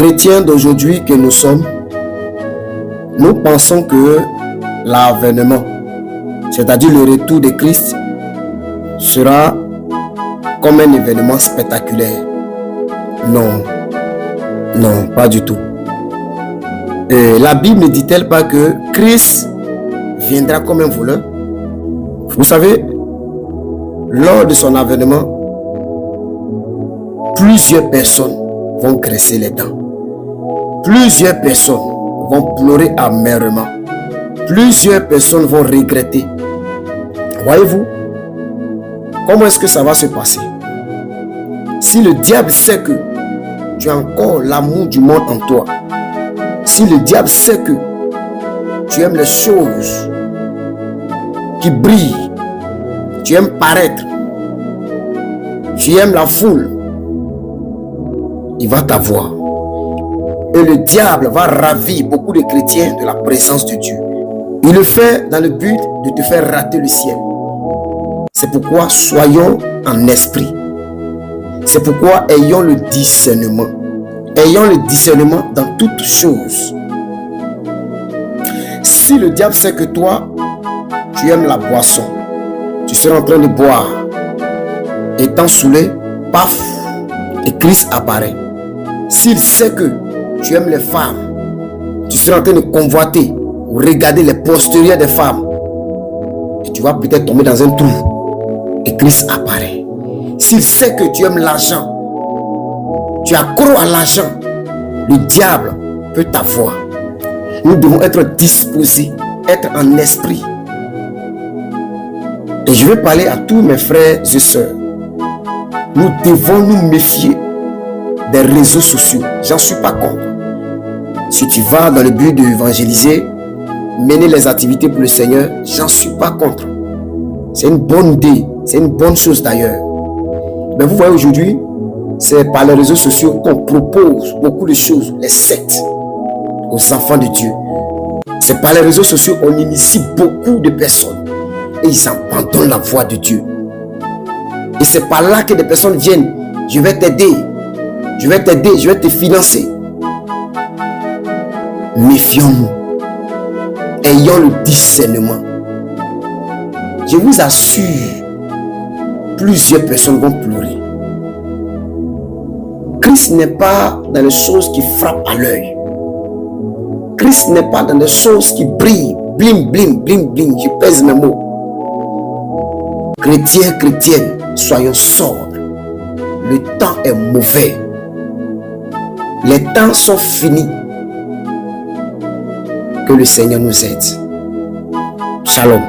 chrétiens d'aujourd'hui que nous sommes, nous pensons que l'avènement, c'est-à-dire le retour de Christ, sera comme un événement spectaculaire. Non, non, pas du tout. La Bible ne dit-elle pas que Christ viendra comme un voleur? Vous savez, lors de son avènement, plusieurs personnes vont graisser les dents. Plusieurs personnes vont pleurer amèrement. Plusieurs personnes vont regretter. Voyez-vous, comment est-ce que ça va se passer? Si le diable sait que tu as encore l'amour du monde en toi, si le diable sait que tu aimes les choses qui brillent, tu aimes paraître, tu aimes la foule, il va t'avoir. Et le diable va ravir beaucoup de chrétiens de la présence de Dieu. Il le fait dans le but de te faire rater le ciel. C'est pourquoi soyons en esprit. C'est pourquoi ayons le discernement. Ayons le discernement dans toutes choses. Si le diable sait que toi, tu aimes la boisson, tu seras en train de boire, étant saoulé, paf, et Christ apparaît. S'il sait que tu aimes les femmes, tu seras en train de convoiter ou regarder les postérieurs des femmes, et tu vas peut-être tomber dans un trou, et Christ apparaît. S'il sait que tu aimes l'argent, tu accrois à l'argent, le diable peut t'avoir. Nous devons être disposés, être en esprit. Et je vais parler à tous mes frères et sœurs. Nous devons nous méfier des réseaux sociaux. J'en suis pas contre. Si tu vas dans le but d'évangéliser, mener les activités pour le Seigneur, j'en suis pas contre. C'est une bonne idée, c'est une bonne chose d'ailleurs. Mais vous voyez aujourd'hui, c'est par les réseaux sociaux qu'on propose beaucoup de choses, les sectes, aux enfants de Dieu. C'est par les réseaux sociaux qu'on initie beaucoup de personnes et ils abandonnent la voie de Dieu. Et c'est par là que des personnes viennent. Je vais t'aider, je vais t'aider, je vais te financer. Méfions-nous. Ayons le discernement. Je vous assure, plusieurs personnes vont pleurer. Christ n'est pas dans les choses qui frappent à l'œil. Christ n'est pas dans les choses qui brillent. Bling, bling, bling, bling. Je pèse mes mots. Chrétiens, chrétiennes, soyons sobres. Le temps est mauvais. Les temps sont finis. Que le Seigneur nous aide. Shalom.